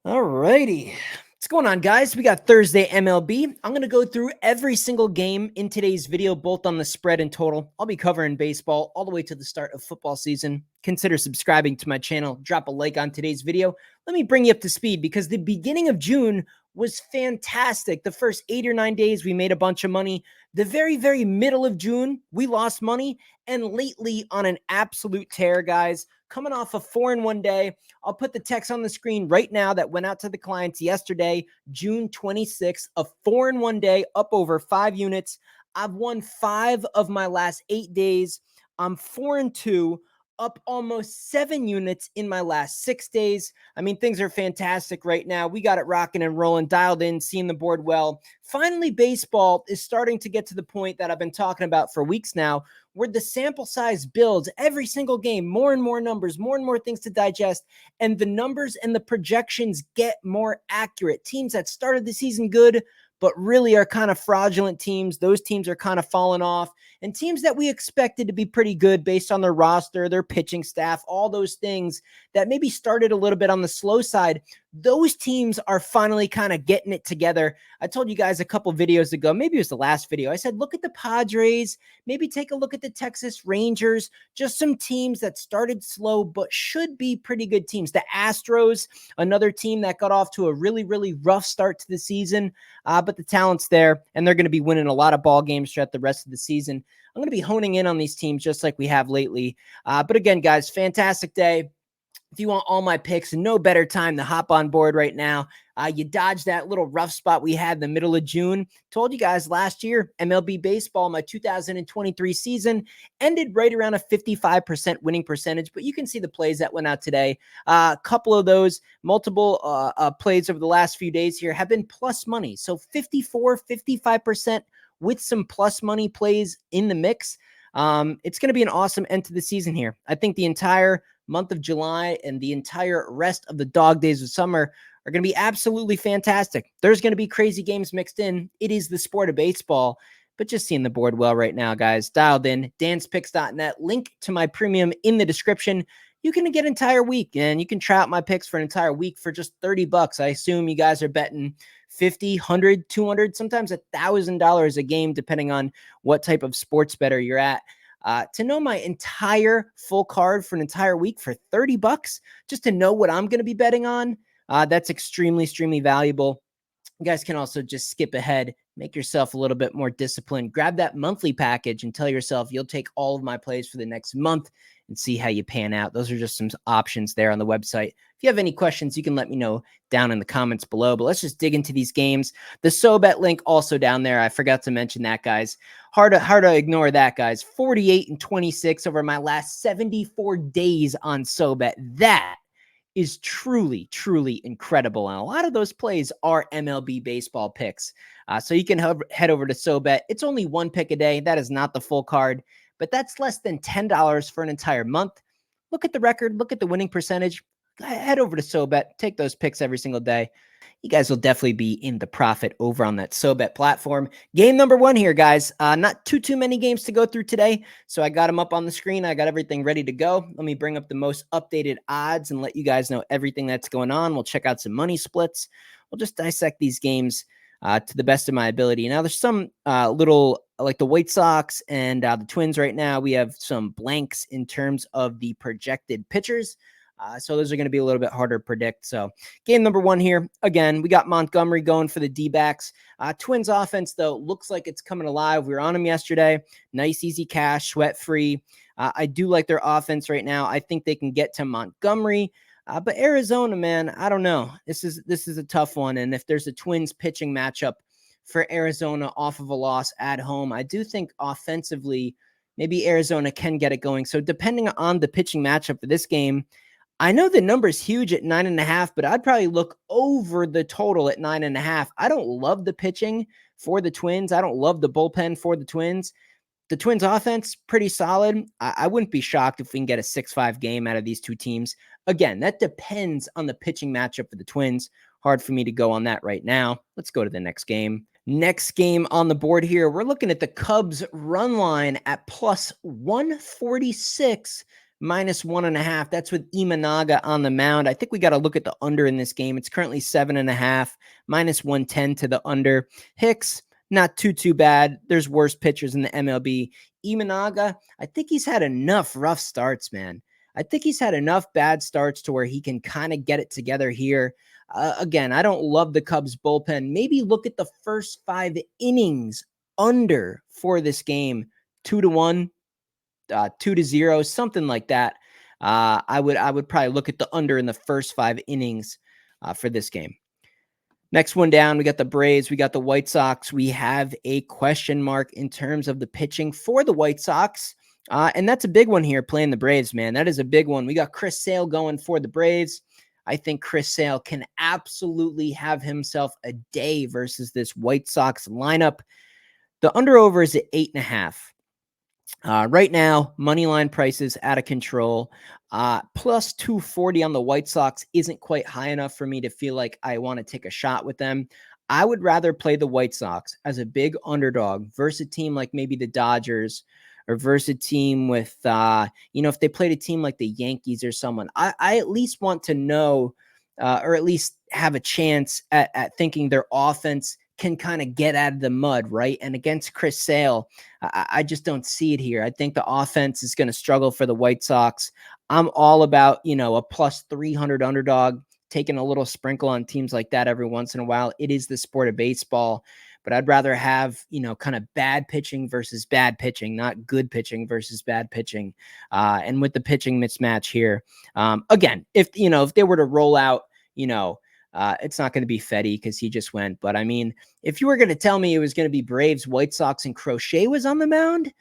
Alrighty. What's going on, guys? We got Thursday MLB. I'm going to go through every single game in today's video, both on the spread and total. I'll be covering baseball all the way to the start of football season. Consider subscribing to my channel. Drop a like on today's video. Let me bring you up to speed because the beginning of June was fantastic. The first 8 or 9 days, we made a bunch of money. The very middle of June, we lost money. And lately, on an absolute tear, guys, coming off a 4-1 day. I'll put the text on the screen right now that went out to the clients yesterday, June 26th, a 4-1 day, up over 5 units. I've won 5 of my last 8 days. I'm 4-2, up almost 7 units in my last 6 days. I mean, things are fantastic right now. We got it rocking and rolling, dialed in, seeing the board well. Finally, baseball is starting to get to the point that I've been talking about for weeks now, where the sample size builds every single game, more and more numbers, more and more things to digest, and the numbers and the projections get more accurate. Teams that started the season good, but really are kind of fraudulent teams, those teams are kind of falling off. And teams that we expected to be pretty good based on their roster, their pitching staff, all those things that maybe started a little bit on the slow side, those teams are finally kind of getting it together. I told you guys a couple videos ago, maybe it was the last video, I said, look at the Padres, maybe take a look at the Texas Rangers, just some teams that started slow, but should be pretty good teams. The Astros, another team that got off to a really rough start to the season, but the talent's there, and they're going to be winning a lot of ball games throughout the rest of the season. I'm going to be honing in on these teams just like we have lately. But again, guys, fantastic day. If you want all my picks, no better time to hop on board right now. You dodged that little rough spot we had in the middle of June. Told you guys last year, MLB baseball, my 2023 season ended right around a 55% winning percentage, but you can see the plays that went out today. A couple of those multiple plays over the last few days here have been plus money. So 54, 55% with some plus money plays in the mix. It's going to be an awesome end to the season here. I think the entire month of July and the entire rest of the dog days of summer are going to be absolutely fantastic. There's going to be crazy games mixed in. It is the sport of baseball, but just seeing the board well right now, guys. Dialed in, danspicks.net. Link to my premium in the description. You can get an entire week, and you can try out my picks for an entire week for just $30. I assume you guys are betting 50, 100, 200, sometimes $1,000 a game, depending on what type of sports bettor you're at. To know my entire full card for an entire week for $30, just to know what I'm going to be betting on, that's extremely valuable. You guys can also just skip ahead, make yourself a little bit more disciplined, grab that monthly package and tell yourself you'll take all of my plays for the next month and see how you pan out. Those are just some options there on the website. If you have any questions, you can let me know down in the comments below, but let's just dig into these games. The SoBet link also down there. I forgot to mention that, guys. Hard to ignore that, guys. 48-26 over my last 74 days on SoBet. That is truly incredible. And a lot of those plays are MLB baseball picks. So you can head over to SoBet. It's only one pick a day. That is not the full card, but that's less than $10 for an entire month. Look at the record. Look at the winning percentage. Head over to SoBet. Take those picks every single day. You guys will definitely be in the profit over on that SoBet platform. Game number 1 here, guys. Not too many games to go through today, so I got them up on the screen. I got everything ready to go. Let me bring up the most updated odds and let you guys know everything that's going on. We'll check out some money splits. We'll just dissect these games to the best of my ability. Now, there's some little, like the White Sox and the Twins right now. We have some blanks in terms of the projected pitchers. So those are going to be a little bit harder to predict. So game number 1 here. Again, we got Montgomery going for the Dbacks. Twins offense, though, looks like it's coming alive. We were on them yesterday. Nice, easy cash, sweat-free. I do like their offense right now. I think they can get to Montgomery. But Arizona, man, I don't know. This is a tough one. And if there's a Twins pitching matchup for Arizona off of a loss at home, I do think offensively, maybe Arizona can get it going. So depending on the pitching matchup for this game, I know the number's huge at 9.5, but I'd probably look over the total at 9.5. I don't love the pitching for the Twins. I don't love the bullpen for the Twins. The Twins offense, pretty solid. I wouldn't be shocked if we can get a 6-5 game out of these two teams. Again, that depends on the pitching matchup for the Twins. Hard for me to go on that right now. Let's go to the next game. Next game on the board here, we're looking at the Cubs run line at plus 146 -1.5. That's with Imanaga on the mound. I think we got to look at the under in this game. It's currently 7.5, -110 to the under. Hicks, not too bad. There's worse pitchers in the MLB. Imanaga, I think he's had enough rough starts, man. I think he's had enough bad starts to where he can kind of get it together here. Again, I don't love the Cubs bullpen. Maybe look at the first 5 innings under for this game. 2-1, 2-0, something like that. I would probably look at the under in the first 5 innings for this game. Next one down, we got the Braves, we got the White Sox. We have a question mark in terms of the pitching for the White Sox. And that's a big one here playing the Braves, man. That is a big one. We got Chris Sale going for the Braves. I think Chris Sale can absolutely have himself a day versus this White Sox lineup. The under over is at 8.5. Right now, money line prices out of control. Plus 240 on the White Sox isn't quite high enough for me to feel like I want to take a shot with them. I would rather play the White Sox as a big underdog versus a team like maybe the Dodgers or versus a team with, if they played a team like the Yankees or someone. I at least want to know, or at least have a chance at thinking their offense can kind of get out of the mud, right? And against Chris Sale, I just don't see it here. I think the offense is going to struggle for the White Sox. I'm all about, a plus 300 underdog, taking a little sprinkle on teams like that every once in a while. It is the sport of baseball, but I'd rather have, kind of bad pitching versus bad pitching, not good pitching versus bad pitching. And with the pitching mismatch here, again, if they were to roll out, it's not going to be Fetty because he just went. But I mean, if you were going to tell me it was going to be Braves, White Sox, and Crochet was on the mound,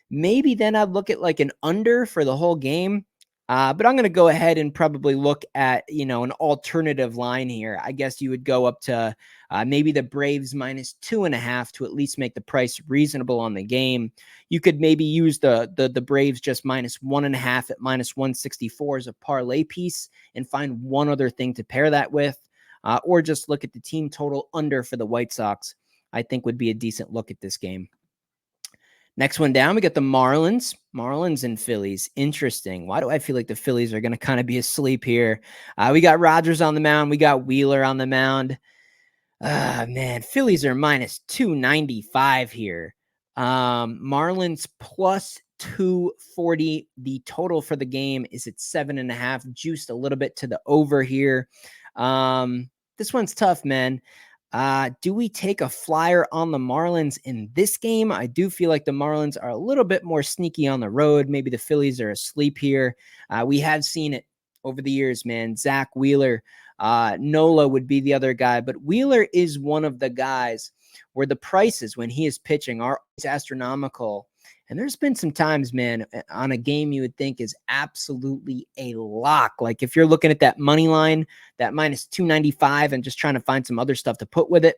maybe then I'd look at like an under for the whole game. But I'm going to go ahead and probably look at, an alternative line here. I guess you would go up to maybe the Braves -2.5 to at least make the price reasonable on the game. You could maybe use the Braves just -1.5 at -164 as a parlay piece and find one other thing to pair that with. Or just look at the team total under for the White Sox, I think would be a decent look at this game. Next one down, we got the Marlins and Phillies. Interesting. Why do I feel like the Phillies are going to kind of be asleep here? We got Rogers on the mound. We got Wheeler on the mound. Man, Phillies are -295 here. Marlins plus 240. The total for the game is at 7.5, juiced a little bit to the over here. This one's tough, man. Do we take a flyer on the Marlins in this game? I do feel like the Marlins are a little bit more sneaky on the road. Maybe the Phillies are asleep here. We have seen it over the years, man. Zach Wheeler, Nola would be the other guy, but Wheeler is one of the guys where the prices when he is pitching are astronomical. And there's been some times, man, on a game you would think is absolutely a lock. Like if you're looking at that money line, that -295 and just trying to find some other stuff to put with it.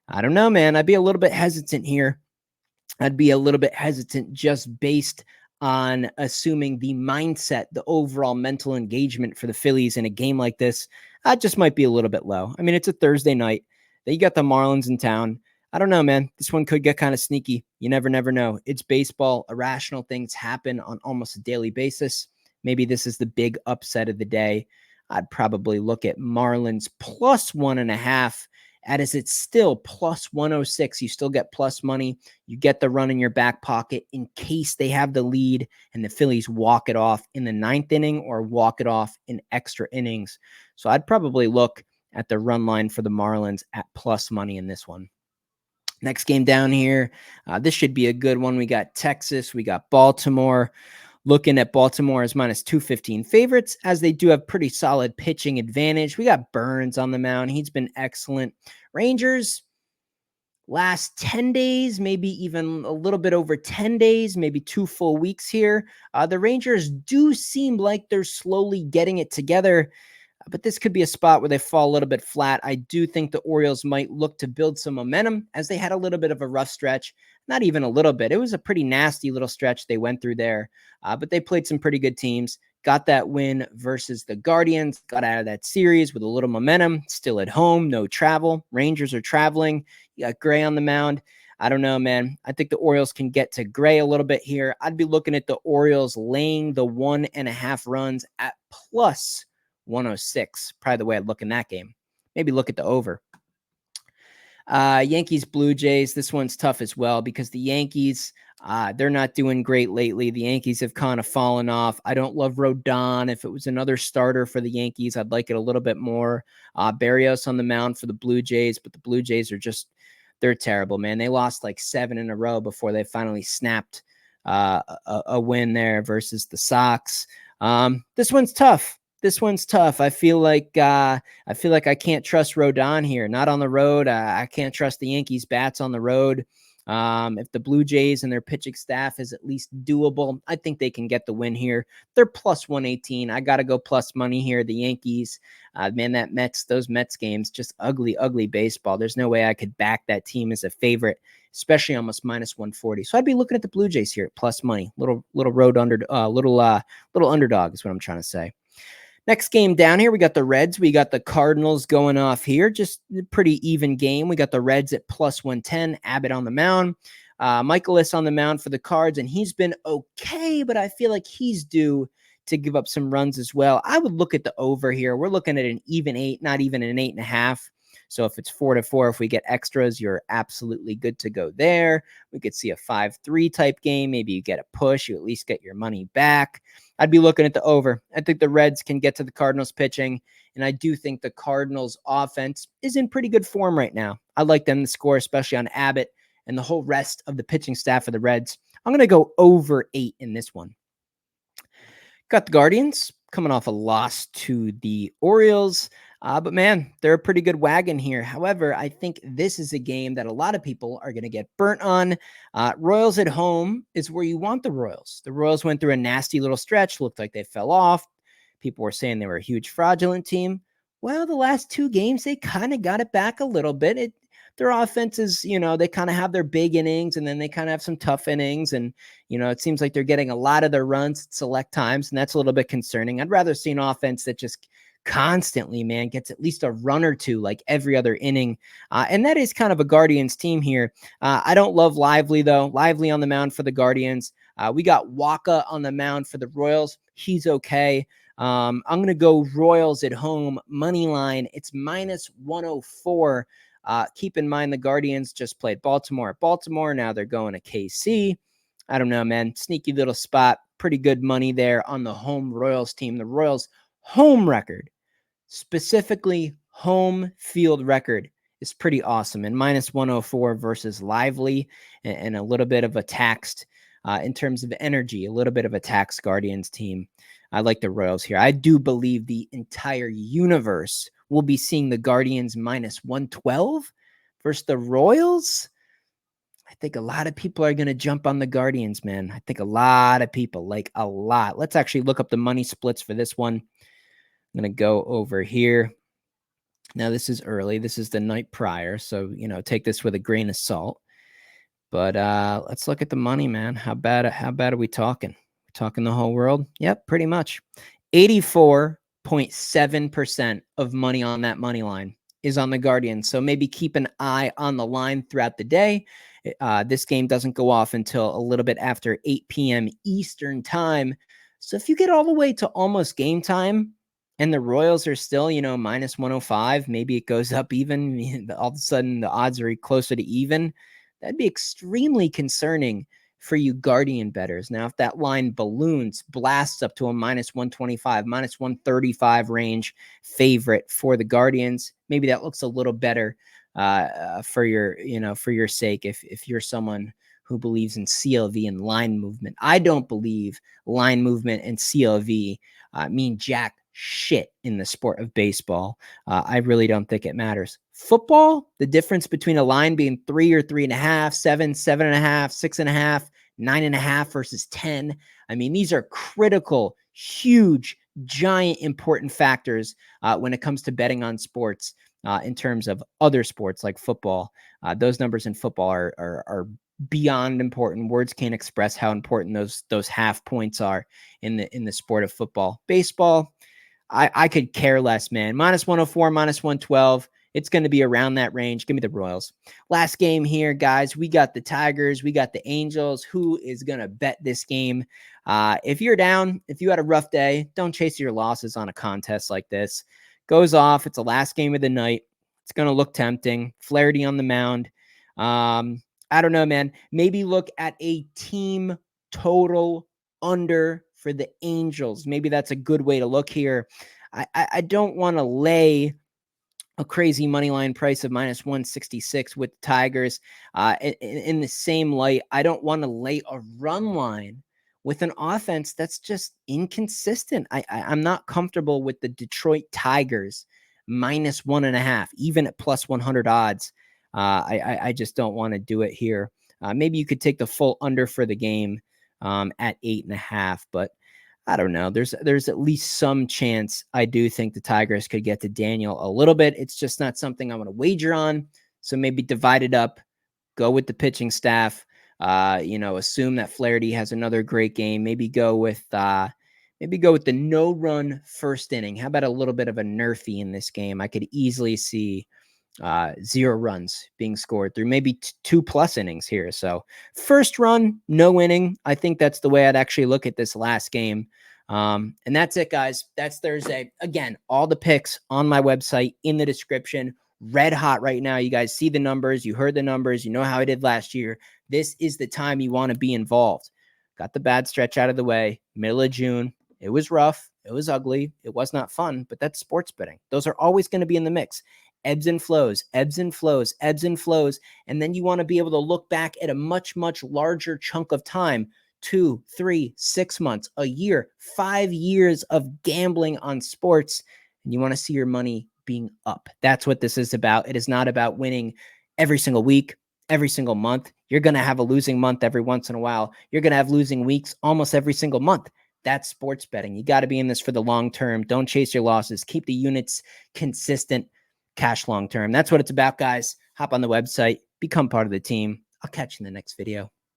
I don't know, man. I'd be a little bit hesitant here. I'd be a little bit hesitant just based on assuming the mindset, the overall mental engagement for the Phillies in a game like this. Just might be a little bit low. I mean, it's a Thursday night. Then you got the Marlins in town. I don't know, man. This one could get kind of sneaky. You never know. It's baseball. Irrational things happen on almost a daily basis. Maybe this is the big upset of the day. I'd probably look at Marlins plus 1.5. As it's still plus 106. You still get plus money. You get the run in your back pocket in case they have the lead and the Phillies walk it off in the 9th inning or walk it off in extra innings. So I'd probably look at the run line for the Marlins at plus money in this one. Next game down here, this should be a good one. We got Texas, we got Baltimore. Looking at Baltimore as -215 favorites, as they do have pretty solid pitching advantage. We got Burns on the mound. He's been excellent. Rangers, last 10 days, maybe even a little bit over 10 days, maybe 2 full weeks here. The Rangers do seem like they're slowly getting it together. But this could be a spot where they fall a little bit flat. I do think the Orioles might look to build some momentum as they had a little bit of a rough stretch. Not even a little bit. It was a pretty nasty little stretch they went through there. But they played some pretty good teams. Got that win versus the Guardians. Got out of that series with a little momentum. Still at home. No travel. Rangers are traveling. You got Gray on the mound. I don't know, man. I think the Orioles can get to gray a little bit here. I'd be looking at the Orioles laying the 1.5 runs at plus 106. Probably the way I'd look in that game. Maybe look at the over. Yankees, Blue Jays. This one's tough as well because the Yankees, they're not doing great lately. The Yankees have kind of fallen off. I don't love Rodon. If it was another starter for the Yankees, I'd like it a little bit more. Barrios on the mound for the Blue Jays, but the Blue Jays are just, they're terrible, man. They lost like 7 in a row before they finally snapped a win there versus the Sox. This one's tough. I feel like I can't trust Rodon here. Not on the road. I can't trust the Yankees bats on the road. If the Blue Jays and their pitching staff is at least doable, I think they can get the win here. They're plus 118. I got to go plus money here. The Yankees, man, those Mets games, just ugly baseball. There's no way I could back that team as a favorite, especially almost minus 140. So I'd be looking at the Blue Jays here at plus money. Little underdog is what I'm trying to say. Next game down here, we got the Reds. We got the Cardinals going off here. Just a pretty even game. We got the Reds at plus 110. Abbott on the mound. Michaelis on the mound for the Cards, and he's been okay, but I feel like he's due to give up some runs as well. I would look at the over here. We're looking at an even 8, not even an 8.5. So if it's 4-4, if we get extras, you're absolutely good to go there. We could see a 5-3 type game. Maybe you get a push. You at least get your money back. I'd be looking at the over. I think the Reds can get to the Cardinals pitching, and I do think the Cardinals offense is in pretty good form right now. I like them to score, especially on Abbott and the whole rest of the pitching staff of the Reds. I'm going to go over 8 in this one. Got the Guardians coming off a loss to the Orioles. But man, they're a pretty good wagon here. However, I think this is a game that a lot of people are going to get burnt on. Royals at home is where you want the Royals. The Royals went through a nasty little stretch, looked like they fell off. People were saying they were a huge fraudulent team. Well, the last 2 games, they kind of got it back a little bit. Their offenses, they kind of have their big innings and then they kind of have some tough innings. And, it seems like they're getting a lot of their runs at select times. And that's a little bit concerning. I'd rather see an offense that just constantly, man, gets at least a run or two like every other inning. And that is kind of a Guardians team here. I don't love Lively, though. Lively on the mound for the Guardians. We got Waka on the mound for the Royals. He's okay. I'm going to go Royals at home. Money line, it's minus 104. Keep in mind the Guardians just played Baltimore at Baltimore. Now they're going to KC. I don't know, man. Sneaky little spot. Pretty good money there on the home Royals team. The Royals home record, specifically home field record, is pretty awesome. And minus 104 versus Lively and a little bit of a taxed in terms of energy, a little bit of a taxed Guardians team. I like the Royals here. I do believe the entire universe will be seeing the Guardians minus 112 versus the Royals. I think a lot of people are going to jump on the Guardians, man. I think a lot of people, like a lot. Let's actually look up the money splits for this one. I'm going to go over here. Now, this is early. This is the night prior. So, take this with a grain of salt. But let's look at the money, man. How bad are we talking? We're talking the whole world? Yep, pretty much. 84.7% of money on that money line is on the Guardians. So maybe keep an eye on the line throughout the day. This game doesn't go off until a little bit after 8 p.m. Eastern time. So if you get all the way to almost game time and the Royals are still, minus 105, maybe it goes up even. All of a sudden, the odds are closer to even. That'd be extremely concerning for you Guardian bettors. Now, if that line balloons, blasts up to a minus 125, minus 135 range favorite for the Guardians, maybe that looks a little better for your sake if you're someone who believes in CLV and line movement. I don't believe line movement and CLV mean jack shit in the sport of baseball. I really don't think it matters. Football, the difference between a line being 3 or 3.5, 7, 7.5, 6.5, 9.5 versus 10. I mean, these are critical, huge, giant, important factors when it comes to betting on sports in terms of other sports like football. Those numbers in football are beyond important. Words can't express how important those half points are in the sport of football. Baseball, I could care less, man. Minus 104, minus 112. It's going to be around that range. Give me the Royals. Last game here, guys. We got the Tigers. We got the Angels. Who is going to bet this game? If you're down, if you had a rough day, don't chase your losses on a contest like this. Goes off. It's the last game of the night. It's going to look tempting. Flaherty on the mound. I don't know, man. Maybe look at a team total under for the Angels. Maybe that's a good way to look here. I don't want to lay a crazy money line price of minus 166 with Tigers. In the same light, I don't want to lay a run line with an offense that's just inconsistent. I'm not comfortable with the Detroit Tigers minus 1.5, even at plus 100 odds. I just don't want to do it here. Maybe you could take the full under for the game at 8.5, but I don't know. There's at least some chance I do think the Tigers could get to Daniel a little bit. It's just not something I want to wager on. So maybe divide it up, go with the pitching staff. Assume that Flaherty has another great game. Maybe go with the no-run first inning. How about a little bit of a nerfy in this game? I could easily see 0 runs being scored through maybe 2+ innings here. So first run, no inning. I think that's the way I'd actually look at this last game. And that's it, guys. That's Thursday. Again, all the picks on my website in the description. Red hot right now. You guys see the numbers. You heard the numbers. You know how I did last year. This is the time you want to be involved. Got the bad stretch out of the way. Middle of June. It was rough. It was ugly. It was not fun, but that's sports betting. Those are always going to be in the mix. Ebbs and flows, ebbs and flows, ebbs and flows. And then you want to be able to look back at a much, much larger chunk of time, 2, 3, 6 months, a year, 5 years of gambling on sports. And you want to see your money being up. That's what this is about. It is not about winning every single week, every single month. You're going to have a losing month every once in a while. You're going to have losing weeks almost every single month. That's sports betting. You got to be in this for the long term. Don't chase your losses. Keep the units consistent. Cash long term. That's what it's about, guys. Hop on the website, become part of the team. I'll catch you in the next video.